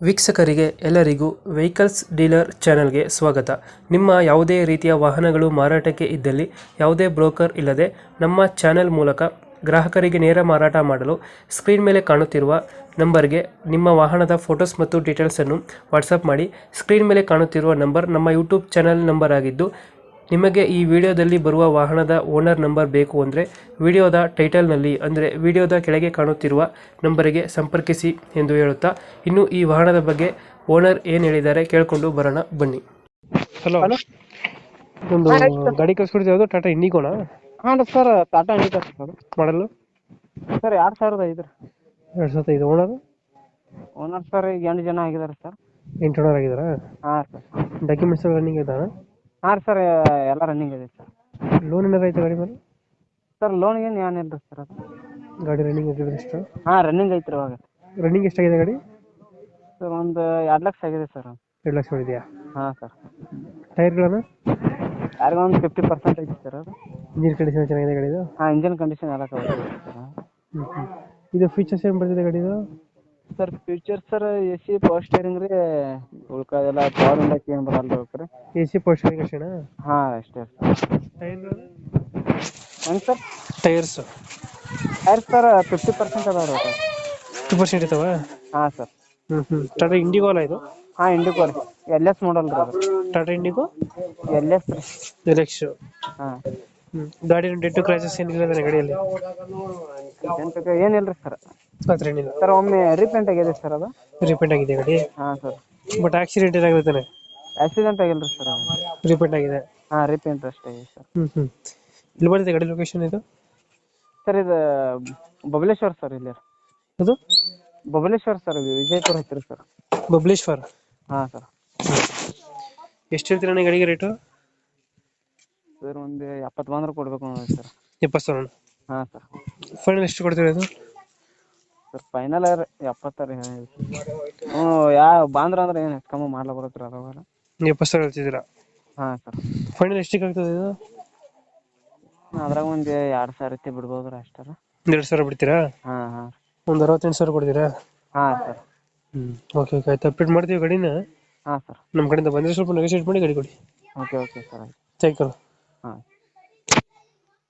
ವೀಕ್ಷಕರಿಗೆ ಎಲ್ಲರಿಗೂ vehicles dealer ಚಾನೆಲ್ಗೆ ಸ್ವಾಗತ. ನಿಮ್ಮ ಯಾವುದೇ ರೀತಿಯ ವಾಹನಗಳು ಮಾರಾಟಕ್ಕೆ ಇದ್ದಲ್ಲಿ ಯಾವುದೇ ಬ್ರೋಕರ್ ಇಲ್ಲದೆ ನಮ್ಮ ಚಾನೆಲ್ ಮೂಲಕ ಗ್ರಾಹಕರಿಗೆ ನೇರ ಮಾರಾಟ ಮಾಡಲು ಸ್ಕ್ರೀನ್ ಮೇಲೆ ಕಾಣುತ್ತಿರುವ ನಂಬರ್ಗೆ ನಿಮ್ಮ ವಾಹನದ ಫೋಟೋಸ್ ಮತ್ತು ಡೀಟೇಲ್ಸನ್ನು ವಾಟ್ಸಪ್ ಮಾಡಿ. ಸ್ಕ್ರೀನ್ ಮೇಲೆ ಕಾಣುತ್ತಿರುವ ನಂಬರ್ ನಮ್ಮ ಯೂಟ್ಯೂಬ್ ಚಾನೆಲ್ ನಂಬರ್ ಆಗಿದ್ದು, ನಿಮಗೆ ಈ ವಿಡಿಯೋದಲ್ಲಿ ಬರುವ ವಾಹನದ ಓನರ್ ನಂಬರ್ ಬೇಕು ಅಂದರೆ ವಿಡಿಯೋದ ಟೈಟಲ್ನಲ್ಲಿ ಅಂದರೆ ವಿಡಿಯೋದ ಕೆಳಗೆ ಕಾಣುತ್ತಿರುವ ನಂಬರಿಗೆ ಸಂಪರ್ಕಿಸಿ ಎಂದು ಹೇಳುತ್ತಾ, ಇನ್ನು ಈ ವಾಹನದ ಬಗ್ಗೆ ಓನರ್ ಏನು ಹೇಳಿದ್ದಾರೆ ಕೇಳಿಕೊಂಡು ಬರೋಣ ಬನ್ನಿ. Hello, hello. ಒಂದು ಹಾ, ಆಯ್ತು ಸರ್. ಗಾಡಿ ಕಳ್ಸ್ಕೊಡ್ತೀವಿ, ಯಾವುದು ಟಾಟಾ ಇಂಡಿಗೋನಾ ಹಾಂ ಸರ್, ಟಾಟಾ ಇಂಡಿಗಾ ಸರ್. ಮಾಡಲು? Sir 2005 2005 owner. ಓನರ್ ಸರ್ ಈಗ 8 ಜನ ಆಗಿದ್ದಾರೆ ಸರ್. 8 ಓನರ್ ಆಗಿದ್ದಾರಾ? ಹಾಂ ಸರ್. ಡಾಕ್ಯುಮೆಂಟ್ಸ್ ರನ್ನಿಂಗ್ ಇದ್ದಾನ? ಹಾಂ ಸರ್, ಎಲ್ಲ ರನ್ನಿಂಗ್ ಇದೆ ಸರ್. ಲೋನ್ ಏನಾರು ಐತೆ ಗಾಡಿ ಮೇಲೆ? ಸರ್ ಲೋನ್ ಏನು ಏನಿಲ್ಲ ಸರ್ ಅದು. ಗಾಡಿ ರನ್ನಿಂಗ್ ಆಗಿದ್ರೆ ಎಷ್ಟು? ಹಾಂ ರನ್ನಿಂಗ್ ಐತ್ರಿ ಇವಾಗ. ರನ್ನಿಂಗ್ ಎಷ್ಟಾಗಿದೆ ಗಾಡಿ? ಸರ್ ಒಂದು 2 ಲಕ್ಷ ಆಗಿದೆ ಸರ್. 2 ಲಕ್ಷ ಹೊಡಿದೆಯಾ? ಹಾಂ ಸರ್. ಟೈರ್ಗಳನ್ನು? ಯಾರಿಗ ಒಂದು 50% ಐತಿ ಸರ್ ಅದು. ಇಂಜಿನ್ ಕಂಡೀಷನ್ ಚೆನ್ನಾಗಿದೆ ಗಾಡಿದು? ಹಾಂ, ಇಂಜಿನ್ ಕಂಡೀಷನ್ ಎಲ್ಲ ಕವರ್ ಸರ್. ಇದು ಫೀಚರ್ಸ್ ಏನು ಬರ್ತಿದೆ ಗಾಡಿದು? Sir future sir AC power steering ರೀ, ಉಳ್ಕೋದೆಲ್ಲ ಪವರ್ ಇಂಡಕ್ಕೆ ಏನು ಬರಲ್ಲ ರೀ. AC ಪವರ್ ಸ್ಟೇರಿಂಗ್ ಅಷ್ಟೇನಾ? ಹಾಂ ಅಷ್ಟೇ ಸರ್. ಹೆಂಗೆ ಸರ್? ಟೈರ್ಸ್ ಟೈರ್ ಸರ್ 50% ಅದಾವೆ ರೀ. 50% ಇದಾವ? ಹಾಂ ಸರ್. ಟಾಟಾ ಇಂಡಿಗೋ ಅಲ್ಲ ಇದು? ಹಾಂ ಇಂಡಿಗೋ ರೀ, LS ಮಾಡಲ್ ರೀ ಅದು. ಟಾಟಾ ಇಂಡಿಗೋ LS ರೀ. LX. ಹಾಂ. ಗಾಡಿ ಡೆಂಟು ಕ್ರಾಚಸ್ ಏನಿಲ್ಲ ತಾನೆ ಗಾಡಿಯಲ್ಲಿ? ಏನಿಲ್ಲ ರೀ ಸರ್. ಹತ್ರ ಏನಿಲ್ಲ. ಸರ್ ಒಮ್ಮೆ ರೀಪೇಂಟ್ ಆಗಿದೆ ಸರ್ ಅದು. ರೀಪೇಂಟ್ ಆಗಿದೆ ಗಾಡಿ? ಹಾಂ ಸರ್. ಬಟ್ ಆಕ್ಸಿಡೆಂಟ್ ಏನಾಗಿದೆ ತಾನೆ? ಆಕ್ಸಿಡೆಂಟ್ ಆಗಿಲ್ಲ ರೀ ಸರ್ ಅದು. ರೀಪೇಂಟ್ ಆಗಿದೆ? ಹಾಂ ರೀಪೇಂಟ್ ಅಷ್ಟೇ ಆಗಿದೆ ಸರ್. ಇಲ್ಲಿ ಬರ್ತಿದೆ ಗಾಡಿ ಲೊಕೇಶನ್ ಇದು? ಸರ್ ಇದು ಬಬಲೇಶ್ವರ ಸರ್. ಇಲ್ಲಿ ಅದು ಬಬಲೇಶ್ವರ ಸರ್, ವಿಜಯಪುರ ಹತ್ತಿರ ಸರ್. ಬಬಲೇಶ್ವರ? ಹಾಂ ಸರ್. ಎಷ್ಟು ಹೇಳ್ತೀರ ನನಗೆ ಗಾಡಿಗೆ ರೇಟು? ಸರ್ ಒಂದು 70 ಬಂದ್ರೆ ಕೊಡ್ಬೇಕು ನೋಡಿ ಸರ್. 70,000? ಹಾಂ ಸರ್. ಫೈನಲ್ ಎಷ್ಟು ಕೊಡ್ತೀರಾ ಇದು? ಸರ್ ಫೈನಲ್ 70 ರೀ. ಹ್ಞೂ ಬಾಂದ್ರ ಅಂದ್ರೆ ಏನು ಕಮ್ಮಿ ಮಾಡ್ಲಾ ಬರುತ್ತೆ ರೀ ಅದಾವೆಲ್ಲ. 70,000 ಹೇಳ್ತಿದ್ದೀರಾ? ಹಾಂ ಸರ್. ಫೈನಲ್ ಎಷ್ಟಕ್ಕೆ ಆಗ್ತದೆ ಇದು? ಅದ್ರಾಗ ಒಂದು 2,000 ಬಿಡ್ಬೋದು ರೀ ಅಷ್ಟೇ. 2,000 ಬಿಡ್ತೀರಾ? ಹಾಂ ಹಾಂ. ಒಂದು 68,000 ಕೊಡ್ತೀರಾ? ಹಾಂ ಸರ್. ಓಕೆ ಓಕೆ, ಆಯ್ತು. ಅಪ್ಡೇಟ್ ಮಾಡ್ತೀವಿ ಗಾಡಿನ. ಹಾಂ ಸರ್. ನಮ್ಮ ಕಡೆಯಿಂದ ಬಂದರೆ ಸ್ವಲ್ಪ ನೆಗೋಷಿಯೇಟ್ ಮಾಡಿ ಗಾಡಿ ಕೊಡಿ. Okay okay sir. Thank you. ಹಾಂ.